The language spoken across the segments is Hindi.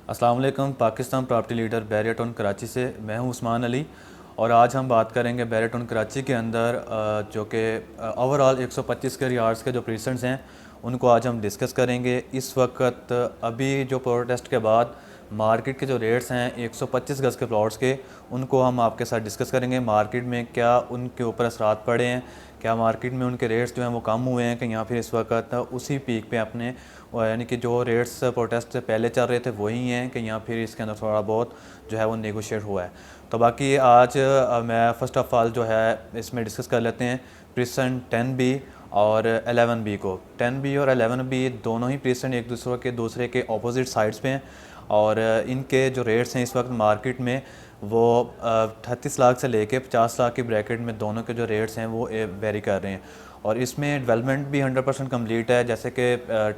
अस्सलाम वालेकुम। पाकिस्तान प्रॉपर्टी लीडर बैरियटन कराची से मैं हूं उस्मान अली और आज हम बात करेंगे बैरियटन कराची के अंदर जो कि ओवरऑल 125 स्क्वायर यार्ड्स के जो प्रीसेंट्स हैं उनको आज हम डिस्कस करेंगे। इस वक्त अभी जो प्रोटेस्ट के बाद मार्केट के जो रेट्स हैं 125 गज़ के प्लॉट्स के, उनको हम आपके साथ डिस्कस करेंगे। मार्केट में क्या उनके ऊपर असरात पड़े हैं, क्या मार्केट में उनके रेट्स जो हैं वो कम हुए हैं कि यहाँ फिर इस वक्त उसी पीक पे अपने यानी कि जो रेट्स प्रोटेस्ट से पहले चल रहे थे वही हैं कि यहाँ फिर इसके अंदर थोड़ा बहुत जो है वो नेगोशिएट हुआ है। तो बाकी आज मैं फ़र्स्ट ऑफ़ ऑल जो है इसमें डिस्कस कर लेते हैं प्रीसेंट 10B और 11B को। 10B और 11B दोनों ही प्रीसेंट एक दूसरे के अपोजिट साइड्स पे हैं और इनके जो रेट्स हैं इस वक्त मार्केट में वो 38 लाख से लेके 50 लाख की ब्रैकेट में दोनों के जो रेट्स हैं वो वेरी कर रहे हैं। और इसमें डेवलपमेंट भी 100% कम्प्लीट है। जैसे कि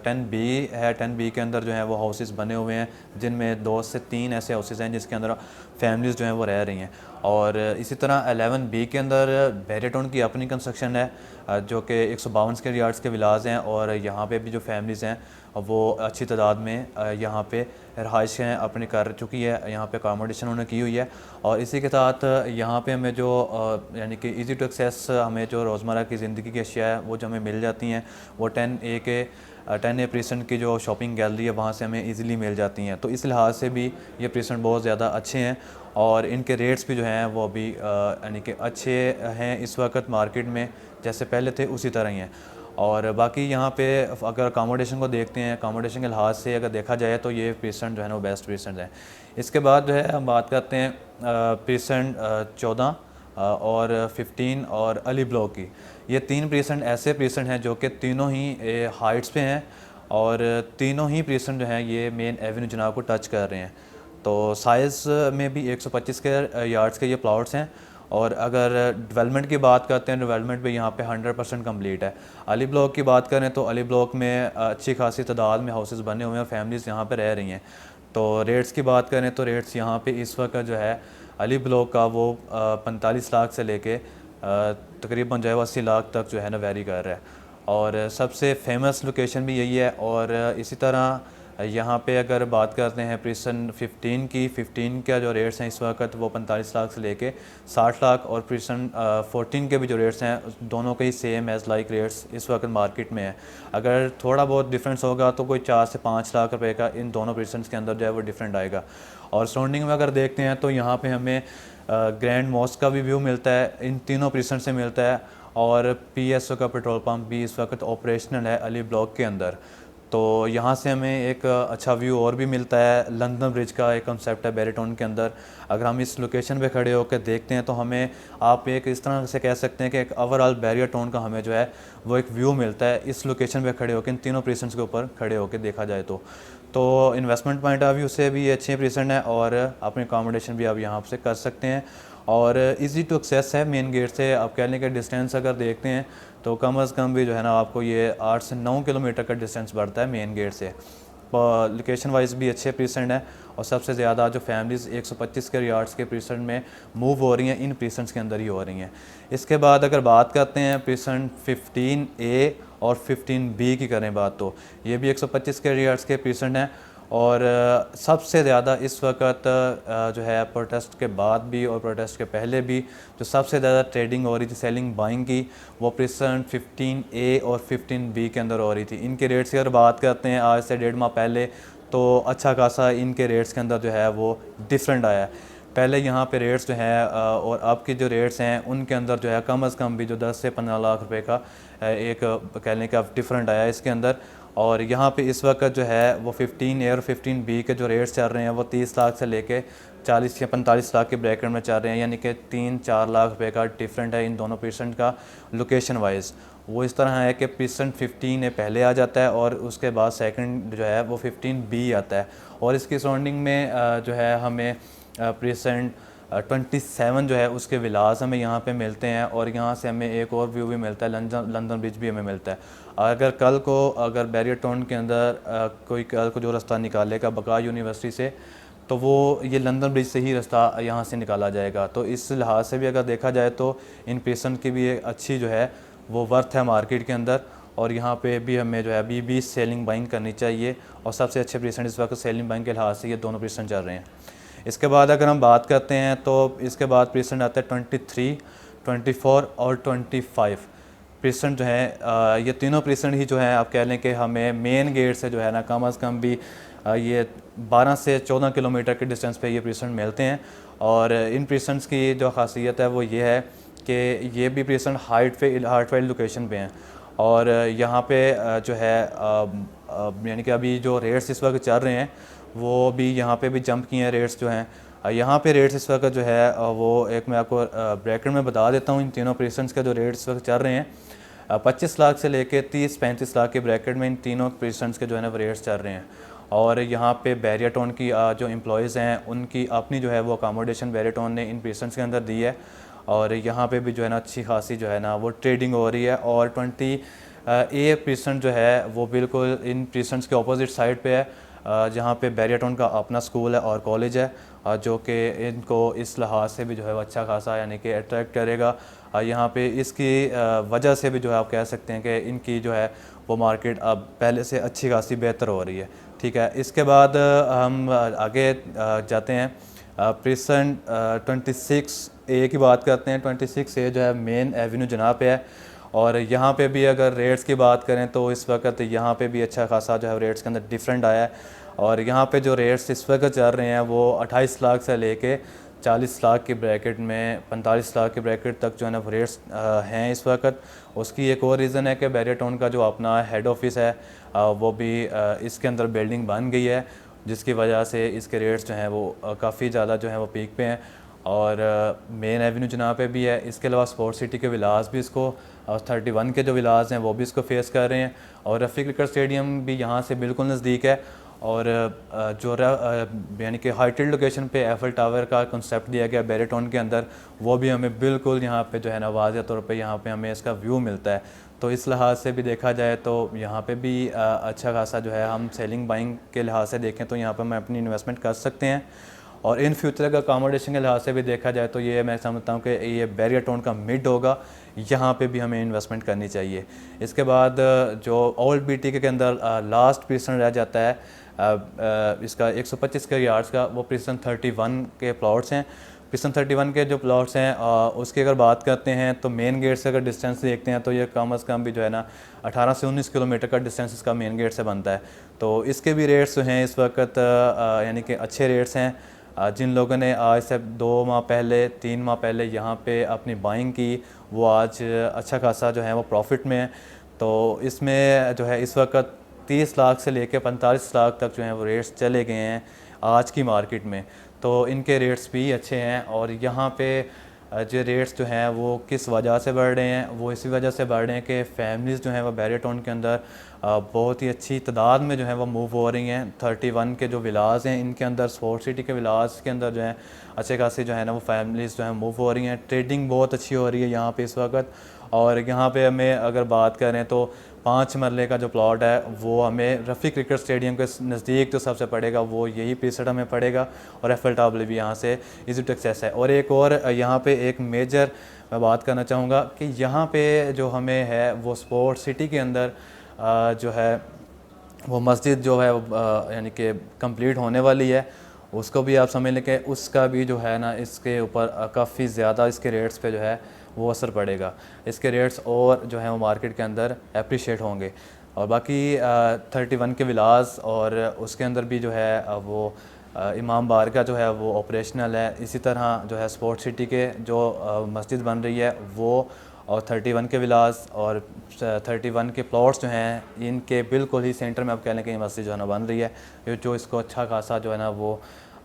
10B है, 10B के अंदर जो है वो हाउसेस बने हुए हैं जिनमें 2 से 3 ऐसे हाउसेस हैं जिसके अंदर फैमिलीज़ जो हैं वो रह रही हैं। और इसी तरह 11B के अंदर बैरियटन की अपनी कंस्ट्रक्शन है जो कि 152 स्क्वायर यार्ड्स के विलाज हैं और यहाँ पे भी जो फैमिलीज़ हैं वो अच्छी तादाद में यहाँ पे रहाइशें अपनी कर चुकी है, यहाँ पे अकोमोडेशन उन्होंने की हुई है। और इसी के साथ यहाँ पे हमें जो यानी कि इजी टू एक्सेस हमें जो रोज़मर्रा की ज़िंदगी की अशिया है वो जो हमें मिल जाती हैं वो 10A प्रीसेंट की जो शॉपिंग गैलरी है वहाँ से हमें इजीली मिल जाती हैं। तो इस लिहाज से भी ये प्रीसेंट बहुत ज़्यादा अच्छे हैं और इनके रेट्स भी जो हैं वो भी यानी कि अच्छे हैं इस वक्त मार्केट में, जैसे पहले थे उसी तरह ही हैं। और बाकी यहाँ पे अगर अकोमोडेशन को देखते हैं, अकोमोडेशन के लिहाज से अगर देखा जाए तो ये प्रीसेंट जो है ना वो बेस्ट प्रीसेंट है। इसके बाद जो है हम बात करते हैं प्रीसेंट 14 और 15 और अली ब्लॉक की। ये 3 प्रीसेंट ऐसे प्रीसेंट हैं जो कि तीनों ही हाइट्स पे हैं और तीनों ही प्रीसेंट जो हैं ये मेन एवेन्यू जनाब को टच कर रहे हैं। तो साइज़ में भी 125 स्क्वायर यार्ड्स के ये प्लॉट्स हैं। और अगर डेवलपमेंट की बात करते हैं, डेवलपमेंट भी यहाँ पे 100% कम्प्लीट है। अली ब्लॉक की बात करें तो अली ब्लॉक में अच्छी खासी तादाद में हाउसेस बने हुए हैं, फैमिलीज़ यहाँ पे रह रही हैं। तो रेट्स की बात करें तो रेट्स यहाँ पे इस वक्त जो है अली ब्लॉक का वो 45 लाख से लेके तकरीबन जो है 80 लाख तक जो है ना वेरी कर रहा है। और सबसे फेमस लोकेशन भी यही है। और इसी तरह यहाँ पे अगर बात करते हैं प्रीसेंट 15 की, 15 का जो रेट्स हैं इस वक्त वो 45 लाख से लेके 60 लाख और प्रीसेंट 14 के भी जो रेट्स हैं दोनों के ही सेम एज़ लाइक रेट्स इस वक्त मार्केट में है। अगर थोड़ा बहुत डिफरेंस होगा तो कोई 4 से 5 लाख रुपए का इन दोनों प्रीसेंट्स के अंदर जो है वो डिफरेंट आएगा। और सराउंडिंग में अगर देखते हैं तो यहाँ पे हमें ग्रैंड मॉस्क का भी व्यू मिलता है, इन तीनों प्रीसेंट से मिलता है। और PSO का पेट्रोल पंप भी इस वक्त ऑपरेशनल है अली ब्लॉक के अंदर। तो यहाँ से हमें एक अच्छा व्यू और भी मिलता है। लंदन ब्रिज का एक कंसेप्ट है बैरियटन के अंदर। अगर हम इस लोकेशन पे खड़े होकर देखते हैं तो हमें आप एक इस तरह से कह सकते हैं कि एक ओवरऑल बैरियटन का हमें जो है वो एक व्यू मिलता है इस लोकेशन पे खड़े होकर, इन तीनों प्रीसेंट्स के ऊपर खड़े होकर देखा जाए तो इन्वेस्टमेंट पॉइंट ऑफ व्यू से भी ये अच्छे प्रीसेंट है और अपनी अकोमोडेशन भी आप यहाँ से कर सकते हैं। और इजी टू एक्सेस है मेन गेट से। आप कहने के डिस्टेंस अगर देखते हैं तो कम अज़ कम भी जो है ना आपको ये 8 से 9 किलोमीटर का डिस्टेंस बढ़ता है मेन गेट से। लोकेशन वाइज भी अच्छे प्रीसेंट हैं और सबसे ज़्यादा जो फैमिलीज़ 125 स्क्वायर यार्ड्स के प्रीसेंट में मूव हो रही हैं इन प्रीसेंट्स के अंदर ही हो रही हैं। इसके बाद अगर बात करते हैं प्रीसेंट 15A और 15B की करें बात तो ये भी 125 स्क्वायर यार्ड्स के प्रीसेंट हैं। और सबसे ज़्यादा इस वक्त जो है प्रोटेस्ट के बाद भी और प्रोटेस्ट के पहले भी जो सबसे ज़्यादा ट्रेडिंग हो रही थी, सेलिंग बाइंग की, वो प्रीसेंट 15A और 15B के अंदर हो रही थी। इनके रेट्स की अगर बात करते हैं आज से 1.5 माह पहले तो अच्छा खासा इनके रेट्स के अंदर जो है वो डिफरेंट आया है। पहले यहाँ पे रेट्स जो हैं और अब के जो रेट्स हैं उनके अंदर जो है कम अज़ कम भी जो 10 से 15 लाख रुपए का एक कहने का डिफरेंट आया है इसके अंदर। और यहाँ पे इस वक्त जो है वो 15A और 15B के जो रेट्स चल रहे हैं वो 30 लाख से लेके 40 या 45 लाख के ब्रैकेट में चल रहे हैं, यानी कि 3-4 लाख रुपए का डिफरेंट है इन दोनों प्रीसेंट का लोकेशन वाइज। वो इस तरह है कि प्रीसेंट 15A पहले आ जाता है और उसके बाद सेकंड जो है वो 15B आता है। और इसकी सराउंडिंग में जो है हमें प्रीसेंट 27 जो है उसके विलास हमें यहाँ पे मिलते हैं और यहाँ से हमें एक और व्यू भी मिलता है, लंदन ब्रिज भी हमें मिलता है। अगर कल को अगर बैरियटन के अंदर कोई कल को जो रास्ता निकालेगा बका यूनिवर्सिटी से तो वो ये लंदन ब्रिज से ही रास्ता यहाँ से निकाला जाएगा। तो इस लिहाज से भी अगर देखा जाए तो इन प्रीसेंट की भी एक अच्छी जो है वो वर्थ है मार्केट के अंदर। और यहाँ पे भी हमें जो है अभी भी सेलिंग बाइंग करनी चाहिए, और सबसे अच्छे प्रीसेंट इस वक्त सेलिंग बाइंग के लिहाज से ये दोनों प्रीसेंट चल रहे हैं। इसके बाद अगर हम बात करते हैं तो इसके बाद प्रीसेंट आता है 23, 24 और 25 प्रीसेंट जो है। ये तीनों प्रीसेंट ही जो है आप कह लें कि हमें मेन गेट से जो है ना कम अज़ कम भी ये 12 से 14 किलोमीटर के डिस्टेंस पे ये प्रीसेंट मिलते हैं। और इन प्रीसेंट्स की जो खासियत है वो ये है कि ये भी प्रीसेंट हार्ट वाइल्ड लोकेशन पे हैं, और यहाँ पे जो है यानी कि अभी जो रेट्स इस वक्त चल रहे हैं वो भी यहाँ पे भी जंप किए हैं रेट्स जो हैं। यहाँ पे रेट्स इस वक्त जो है वो एक मैं आपको ब्रैकेट में बता देता हूँ इन तीनों प्रीसेंट्स का जो रेट्स इस वक्त चल रहे हैं। 25 लाख से लेके 30-35 लाख के ब्रैकेट में इन तीनों प्रीसेंट्स के जो है ना रेट्स चल रहे हैं। और यहाँ पे बैरियर टाउन की जो एम्प्लॉयज़ हैं उनकी अपनी जो है वो अकामोडेशन बैरियर टाउन ने इन प्रीसेंट्स के अंदर दी है, और यहाँ पे भी जो है ना अच्छी खासी जो है ना वो ट्रेडिंग हो रही है। और 28% जो है वो बिल्कुल इन प्रीसेंट्स के अपोजिट साइड पे है, जहाँ पे बैरियर टाउन का अपना स्कूल है और कॉलेज है, जो कि इनको इस लिहाज से भी जो है वो अच्छा खासा यानी कि अट्रैक्ट करेगा। यहाँ पे इसकी वजह से भी जो है आप कह सकते हैं कि इनकी जो है वो मार्केट अब पहले से अच्छी खासी बेहतर हो रही है। ठीक है, इसके बाद हम आगे जाते हैं। प्रीसेंट 26A की बात करते हैं। 26A जो है मेन एवेन्यू जनाब पे है, और यहाँ पे भी अगर रेट्स की बात करें तो इस वक्त यहाँ पे भी अच्छा खासा जो है रेट्स के अंदर डिफरेंट आया है। और यहाँ पे जो रेट्स इस वक्त चल रहे हैं वो 28 लाख से लेके 40 लाख के ब्रैकेट में 45 लाख के ब्रैकेट तक जो है ना रेट्स हैं इस वक्त। उसकी एक और रीज़न है कि बैरियर टाउन का जो अपना हेड ऑफिस है वो भी इसके अंदर बिल्डिंग बन गई है, जिसकी वजह से इसके रेट्स जो हैं वो काफ़ी ज़्यादा जो है वो पीक पे हैं। और मेन एवेन्यू जनाब पे भी है। इसके अलावा स्पोर्ट्स सिटी के विलास भी इसको 31 के जो विलास हैं वो भी इसको फेस कर रहे हैं, और रफ़ी क्रिकेट स्टेडियम भी यहाँ से बिल्कुल नज़दीक है। और जो यानी कि हाइटेड लोकेशन पे एफएल टावर का कंसेप्ट दिया गया बैरियर टाउन के अंदर, वो भी हमें बिल्कुल यहाँ पे जो है ना वाज़ेह तौर पे यहाँ पे हमें इसका व्यू मिलता है। तो इस लिहाज से भी देखा जाए तो यहाँ पे भी अच्छा खासा जो है हम सेलिंग बाइंग के लिहाज से देखें तो यहाँ पर हम अपनी इन्वेस्टमेंट कर सकते हैं। और इन फ्यूचर का अकामोडेशन के लिहाज से भी देखा जाए तो ये मैं समझता हूँ कि ये बैरियर टाउन का मिड होगा, यहाँ पे भी हमें इन्वेस्टमेंट करनी चाहिए। इसके बाद जो ओल्ड BT के अंदर लास्ट प्रीसेंट रह जाता है इसका 125 के यार्ड्स का, वो प्रीसेंट 31 के प्लॉट्स हैं। प्रीसेंट 31 के जो प्लॉट्स हैं उसकी अगर बात करते हैं तो मेन गेट से अगर डिस्टेंस देखते हैं तो ये कम अज़ कम भी जो है ना 18 से 19 किलोमीटर का डिस्टेंस इसका मेन गेट से बनता है। तो इसके भी रेट्स जो हैं इस वक्त यानी कि अच्छे रेट्स हैं। जिन लोगों ने आज से 2 माह पहले 3 माह पहले यहाँ पे अपनी बाइंग की वो आज अच्छा खासा जो है वो प्रॉफिट में है। तो इसमें जो है इस वक्त 30 लाख से लेकर 45 लाख तक जो है वो रेट्स चले गए हैं आज की मार्केट में। तो इनके रेट्स भी अच्छे हैं, और यहाँ पे जो रेट्स जो हैं वो किस वजह से बढ़ रहे हैं, वो इसी वजह से बढ़ रहे हैं कि फैमिलीज़ जो हैं वो बैरियर टाउन के अंदर बहुत ही अच्छी तादाद में जो है वो मूव हो रही हैं। 31 के जो विलास हैं इनके अंदर, स्पोर्ट्स सिटी के विलास के अंदर जो है अच्छे खासी जो है ना वो फैमिलीज़ जो है मूव हो रही हैं। ट्रेडिंग बहुत अच्छी हो रही है यहाँ पे इस वक्त। और यहाँ पे हमें अगर बात करें तो 5 मरले का जो प्लॉट है वो हमें रफ़ी क्रिकेट स्टेडियम के नज़दीक जो सबसे पड़ेगा वो यही प्रीसेंट हमें पड़ेगा, और एफएल टावर भी यहाँ से इजी टू एक्सेस है। और एक और यहाँ पे एक मेजर मैं बात करना चाहूँगा कि यहाँ पे जो हमें है वो स्पोर्ट्स सिटी के अंदर जो है वो मस्जिद जो है यानी कि कंप्लीट होने वाली है। उसको भी आप समझ लें कि उसका भी जो है ना इसके ऊपर काफ़ी ज़्यादा इसके रेट्स पे जो है वो असर पड़ेगा। इसके रेट्स और जो है वो मार्केट के अंदर अप्रिशिएट होंगे। और बाकी 31 के विलास और उसके अंदर भी जो है वो इमाम बारगाह जो है वो ऑपरेशनल है। इसी तरह जो है स्पोर्ट्स सिटी के जो मस्जिद बन रही है वो, और 31 के विलास और 31 के प्लॉट्स जो हैं इनके बिल्कुल ही सेंटर में आप कह लें कि ये मस्जिद जो है ना बन रही है, जो इसको अच्छा खासा जो है ना वो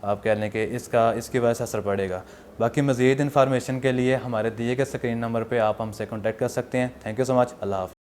आप कह लें कि इसकी वजह से असर पड़ेगा। बाकी मज़ीद इन्फॉर्मेशन के लिए हमारे दिए गए स्क्रीन नंबर पे आप हमसे कॉन्टैक्ट कर सकते हैं। Thank you so much. Allah हाफ़िज़।